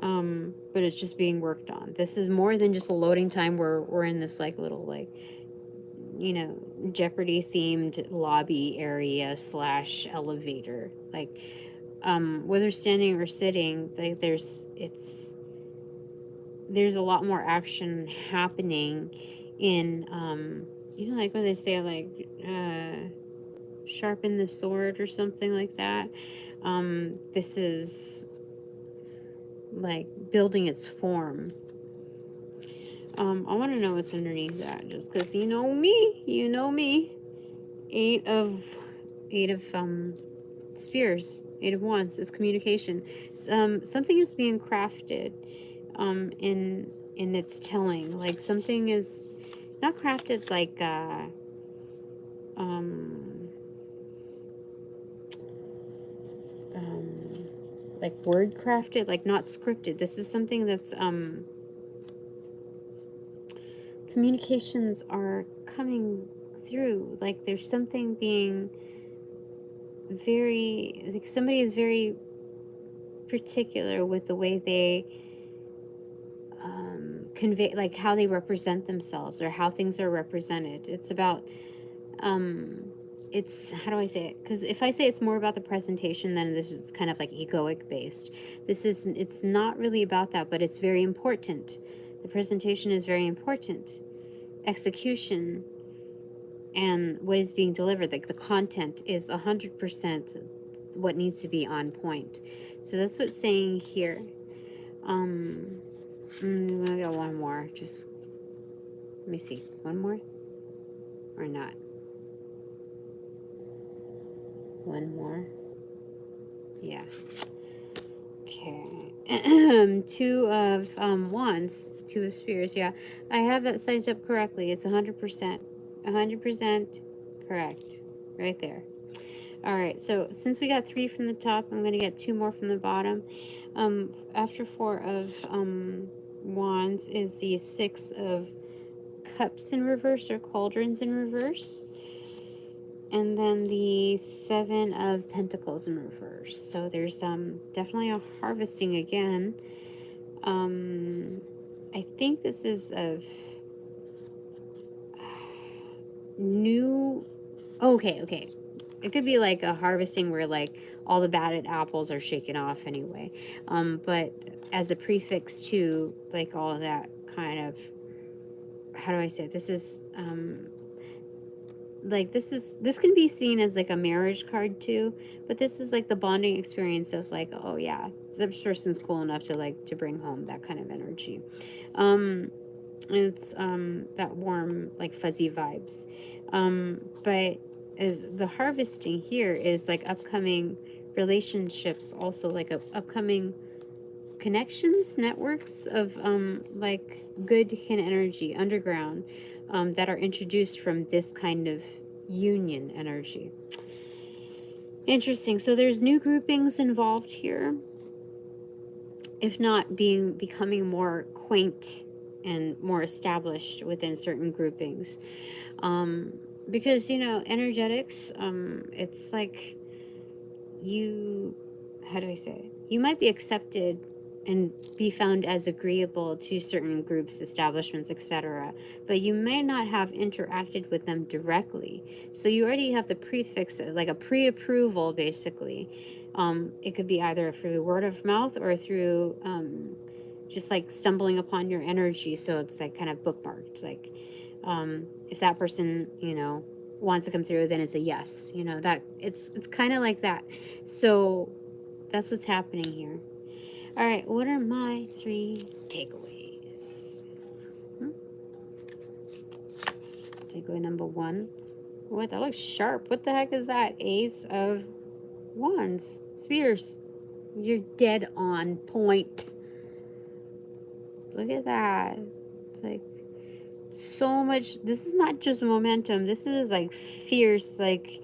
[SPEAKER 1] But it's just being worked on. This is more than just a loading time where we're in this like little like, you know, Jeopardy themed lobby area / elevator. Like, whether standing or sitting, like there's a lot more action happening in you know, like when they say like sharpen the sword or something like that. This is like building its form. I want to know what's underneath that, just because you know me. Eight of spears, 8 of wands is communication. Something is being crafted in its telling, like something is not crafted like word crafted, like not scripted. This is something that's communications are coming through, like there's something being very, like somebody is very particular with the way they convey, like how they represent themselves or how things are represented. It's about it's, how do I say it? Because if I say it's more about the presentation, then this is kind of like egoic based. It's not really about that, but it's very important. The presentation is very important. Execution and what is being delivered, like the content, is 100% what needs to be on point. So that's what's saying here. We got one more. Just let me see. One more or not? One more. Yeah. Okay. 2 of wands, 2 of spears. Yeah, I have that sized up correctly. It's 100%. 100% correct. Right there. All right, so since we got 3 from the top, I'm going to get 2 more from the bottom. After 4 of wands is the 6 of cups in reverse, or cauldrons in reverse. And then the 7 of pentacles in reverse. So there's definitely a harvesting again. I think this is of new. Okay. It could be like a harvesting where like all the batted apples are shaken off anyway. But as a prefix to like all of that kind of, how do I say it? This is like this can be seen as like a marriage card too, but this is like the bonding experience of like, oh yeah, this person's cool enough to like to bring home, that kind of energy. It's that warm, like fuzzy vibes. But as the harvesting here is like upcoming relationships, also like upcoming connections, networks of like good kin energy underground, that are introduced from this kind of union energy. Interesting. So there's new groupings involved here, if not becoming more quaint and more established within certain groupings. Because, you know, energetics, it's like how do I say it? You might be accepted and be found as agreeable to certain groups, establishments, etc., but you may not have interacted with them directly. So you already have the prefix, like a pre-approval, basically. It could be either through word of mouth or through just like stumbling upon your energy. So it's like kind of bookmarked. Like if that person, you know, wants to come through, then it's a yes. You know, that it's kind of like that. So that's what's happening here. All right, what are my 3 takeaways? Takeaway number 1. What? That looks sharp. What the heck is that? Ace of wands. Spears. You're dead on point. Look at that. It's like so much. This is not just momentum. This is like fierce, like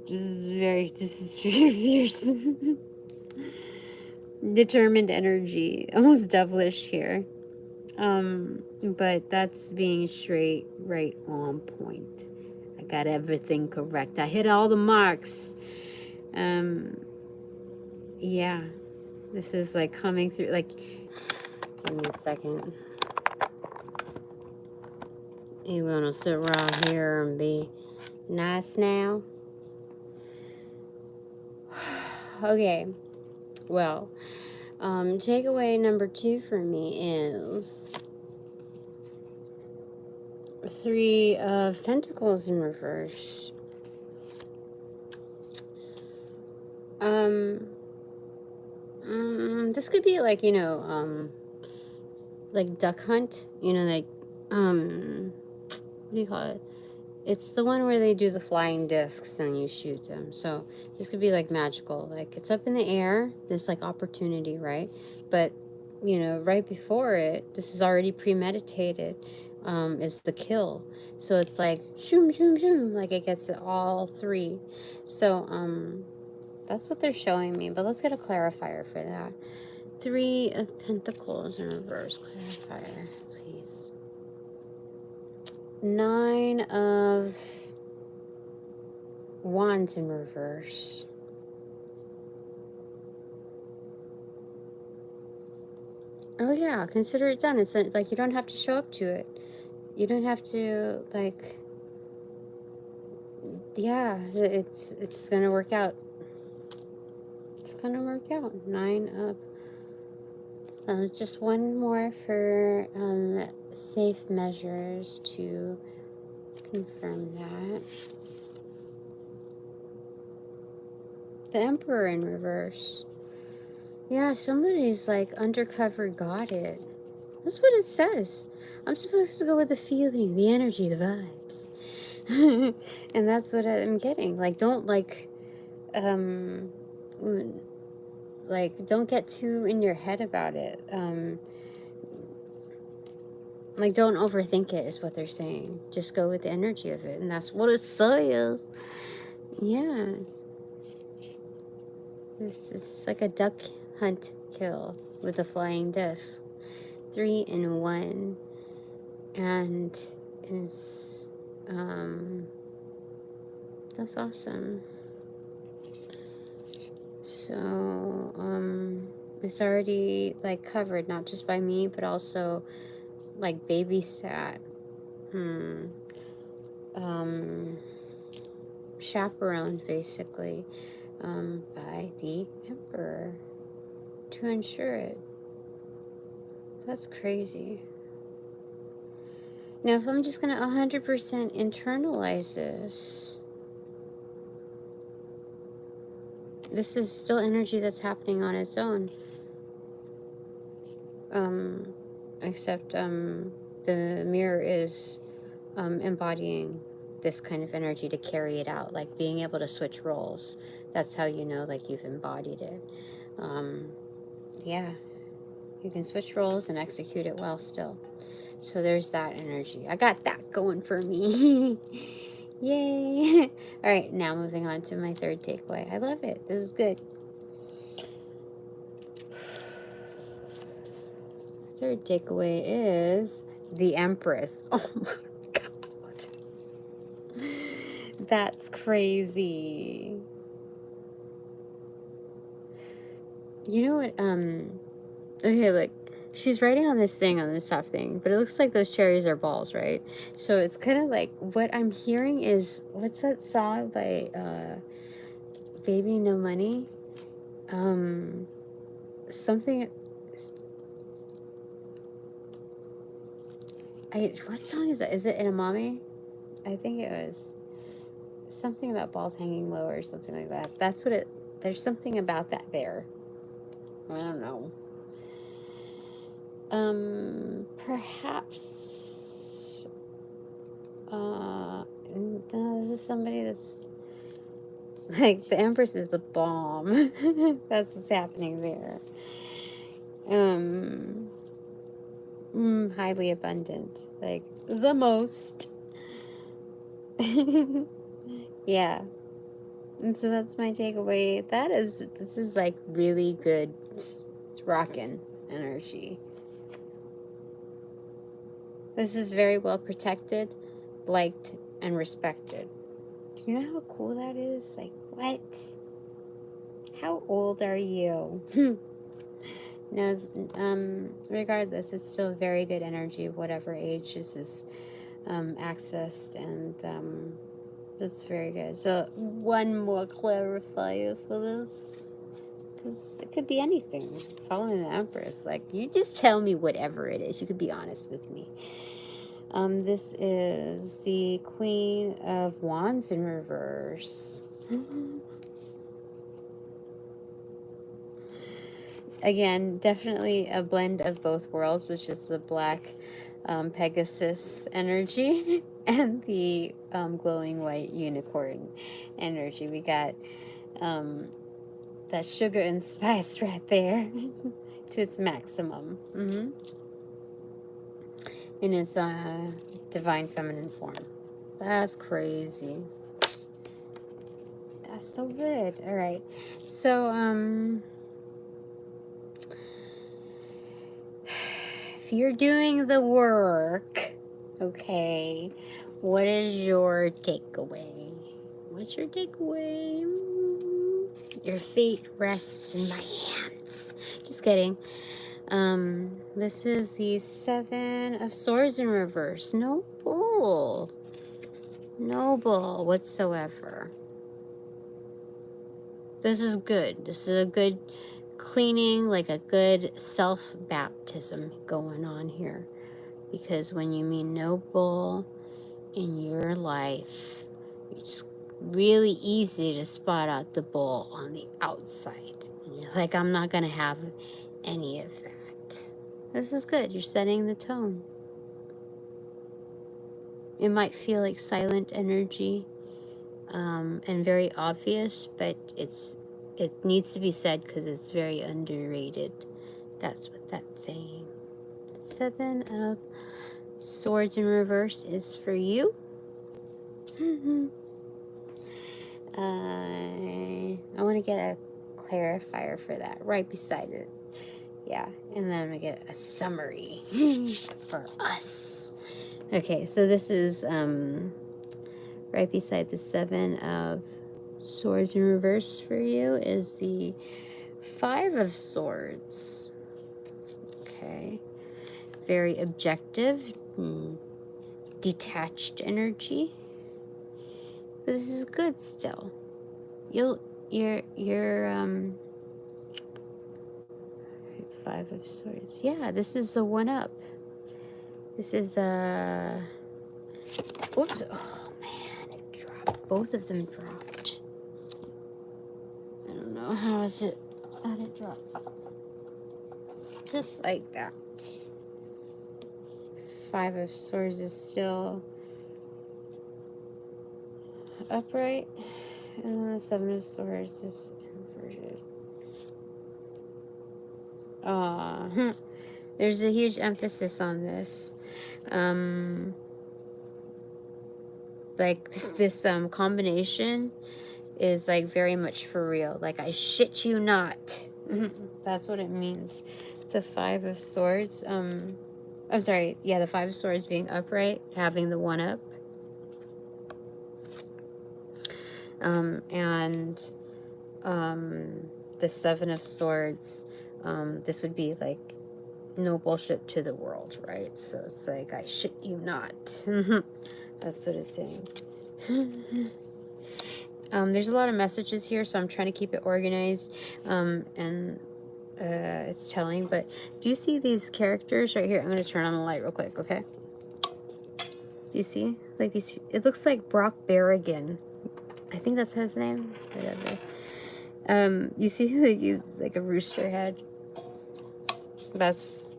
[SPEAKER 1] this is very fierce. Determined energy, almost devilish here, but that's being straight right on point. I got everything correct. I hit all the marks. Yeah, this is like coming through. Like, give me a second. You want to sit right here and be nice now? Okay, well, takeaway number 2 for me is Three of Pentacles in reverse. This could be like, you know, like duck hunt, you know, like, what do you call it? It's the one where they do the flying discs and you shoot them. So this could be like magical, like it's up in the air, this like opportunity, right? But, you know, right before it, this is already premeditated, is the kill. So it's like, shoom, shoom, shoom, like it gets it all three. So, that's what they're showing me, but let's get a clarifier for that. Three of Pentacles in reverse, clarifier, please. Nine of Wands in reverse. Oh yeah, consider it done. It's like you don't have to show up to it. You don't have to, like, yeah, it's gonna work out. It's gonna work out. Nine of, just one more for safe measures to confirm that. The Emperor in reverse. Yeah, somebody's like undercover got it. That's what it says. I'm supposed to go with the feeling, the energy, the vibes. And that's what I'm getting. Like, don't don't get too in your head about it. Like, don't overthink it is what they're saying. Just go with the energy of it. And that's what it says. Yeah. This is like a duck hunt kill with a flying disc. 3 in 1. And is, that's awesome. So, it's already like covered, not just by me, but also like babysat, chaperoned basically, by the Emperor to ensure it. That's crazy. Now, if I'm just gonna 100% internalize this is still energy that's happening on its own. Except the mirror is embodying this kind of energy to carry it out, like being able to switch roles. That's how you know, like, you've embodied it. Yeah, you can switch roles and execute it well still. So there's that energy. I got that going for me. Yay. All right, now moving on to my third takeaway. I love it. This is good. Third takeaway is the Empress. Oh my God. That's crazy. You know what, okay, look, she's writing on this thing, on this top thing, but it looks like those cherries are balls, right? So it's kind of like, what I'm hearing is, what's that song by, Baby No Money? Something, what song is that? Is it Edamame? I think it was something about balls hanging low or something like that. That's what there's something about that there. I don't know. Perhaps, no, this is somebody that's, like, the Empress is the bomb. That's what's happening there. Highly abundant, like, the most. Yeah. And so that's my takeaway. This is like really good, it's rockin' energy. This is very well protected, liked, and respected. Do you know how cool that is? Like, what? How old are you? No, regardless, it's still very good energy of whatever age this is accessed, and that's very good. So one more clarifier for this, because it could be anything. Following the Empress, like, you just tell me whatever it is. You could be honest with me. This is the Queen of Wands in reverse. Again, definitely a blend of both worlds, which is the black Pegasus energy and the glowing white unicorn energy. We got that sugar and spice right there to its maximum. In its divine feminine form. That's crazy. That's so good. All right. So, if you're doing the work, okay, what is your takeaway? What's your takeaway? Your fate rests in my hands. Just kidding. This is the Seven of Swords in reverse. No bull. No bull whatsoever. This is good. This is a good cleaning, like a good self-baptism going on here. Because when you mean no bull in your life, it's really easy to spot out the bull on the outside. And you're like, I'm not going to have any of that. This is good. You're setting the tone. It might feel like silent energy and very obvious, but it needs to be said because it's very underrated. That's what that's saying. Seven of Swords in reverse is for you. I want to get a clarifier for that right beside it. Yeah, and then we get a summary for us. Okay, so this is right beside the Seven of Swords in reverse for you is the Five of Swords. Okay, very objective, detached energy, but this is good still. You're Five of Swords. Yeah, this is the one up. This is oops. Oh man, it dropped. Both of them dropped. I don't know how is it. How did it drop? Just like that. Five of Swords is still upright, and then the Seven of Swords is inverted. There's a huge emphasis on this. Like this combination is like very much for real. Like I shit you not. That's what it means. The Five of Swords. I'm sorry. Yeah, the Five of Swords being upright, having the one up. And the Seven of Swords. This would be like no bullshit to the world, right? So it's like I shit you not. That's what it's saying. There's a lot of messages here, so I'm trying to keep it organized. And it's telling, but do you see these characters right here? I'm going to turn on the light real quick, okay? Do you see? Like these, it looks like Brock Berrigan. I think that's his name. Whatever. You see like he's like a rooster head. That's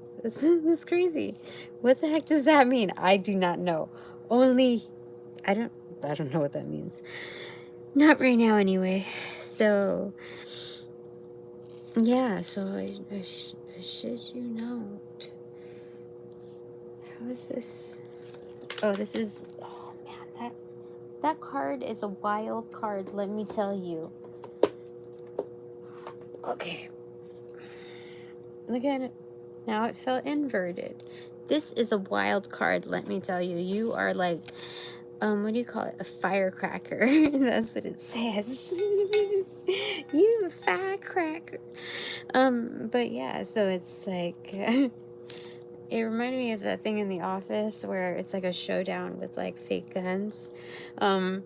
[SPEAKER 1] crazy. What the heck does that mean? I do not know. Only I don't know what that means. Not right now anyway. So yeah, so I shit you not. How is this? Oh, this is, oh man, that card is a wild card, let me tell you. Okay. Look at it. Now it felt inverted. This is a wild card, let me tell you. You are like, what do you call it? A firecracker. That's what it says. You a firecracker. But yeah, so it's like, it reminded me of that thing in The Office where it's like a showdown with like fake guns. But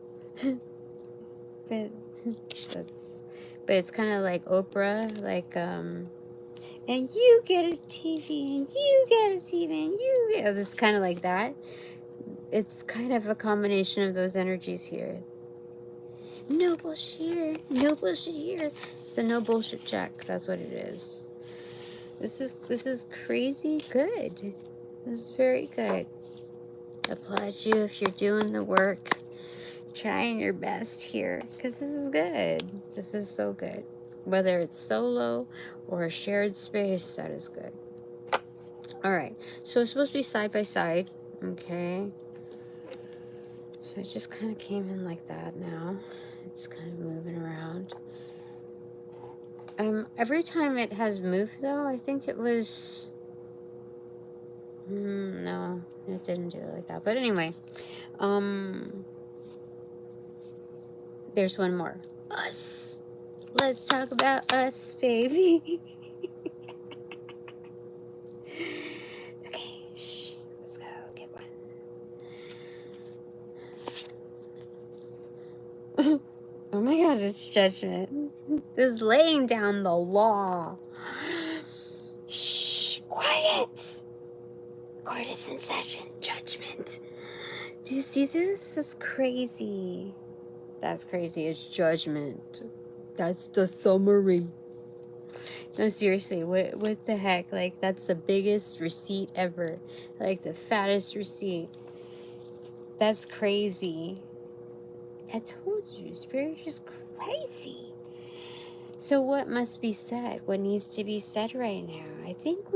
[SPEAKER 1] it's kind of like Oprah, like, and you get a TV, and you get a TV, and you get, it's kind of like that. it's kind of a combination of those energies here. No bullshit here. No bullshit here. It's a no bullshit check. That's what it is. This is crazy good. This is very good. Applaud you if you're doing the work. Trying your best here. Because this is good. This is so good. Whether it's solo or a shared space, that is good. Alright. So it's supposed to be side by side. Okay. So it just kind of came in like that now. It's kind of moving around. Every time it has moved though, I think it was... no, it didn't do it like that. But anyway, there's one more. Us. Let's talk about us, baby. Okay, shh. Let's go get one. Oh my god, it's judgment. This is laying down the law. Shh, quiet. Court is in session. Judgment. Do you see this? That's crazy. That's crazy. It's judgment. That's the summary. No, seriously, what the heck? Like, that's the biggest receipt ever. Like, the fattest receipt. That's crazy. I told you, Spirit is crazy. So what must be said? What needs to be said right now? I think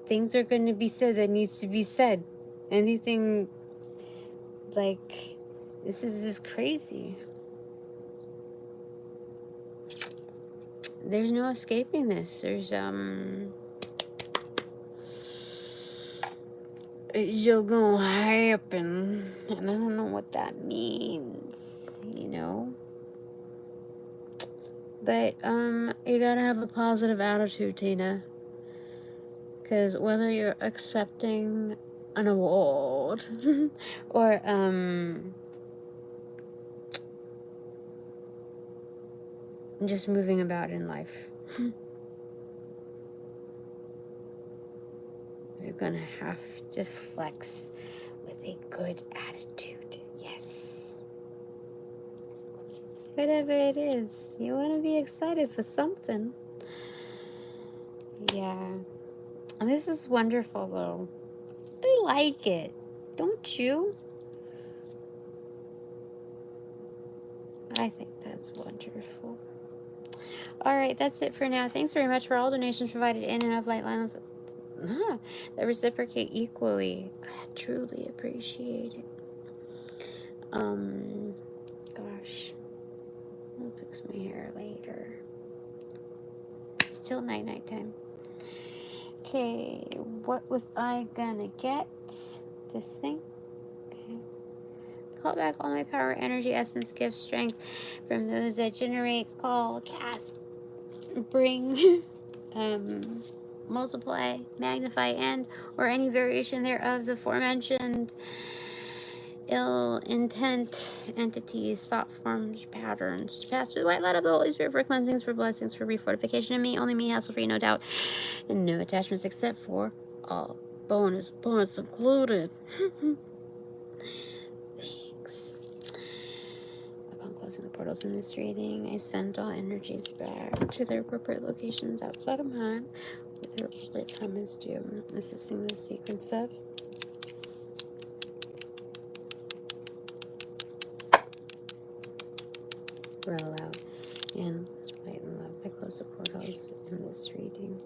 [SPEAKER 1] things are gonna be said that needs to be said. Anything, like, this is just crazy. There's no escaping this. There's, it's just gonna happen. And I don't know what that means, you know? But, you gotta have a positive attitude, Tina. Because whether you're accepting an award or, just moving about in life, you're gonna have to flex with a good attitude. Yes. Whatever it is, you want to be excited for something. Yeah. And this is wonderful, though. I like it. Don't you? I think that's wonderful. Alright, that's it for now. Thanks very much for all donations provided in and of Light Line that reciprocate equally. I truly appreciate it. Gosh. I'll fix my hair later. It's still night time. Okay, what was I gonna get? This thing? Okay. Call back all my power, energy, essence, gift, strength from those that generate, call, cast, bring, multiply, magnify, and or any variation thereof the aforementioned ill intent entities, thought forms, patterns, to pass through the white light of the Holy Spirit for cleansings, for blessings, for refortification in me, only me, hassle-free, no doubt, and no attachments except for all bonus points included. Thanks. Upon closing the portals in this reading, I send all energies back to their appropriate locations outside of mine with their appropriate time is due, assisting the sequence of roll out and light and love. I close the portals in this reading.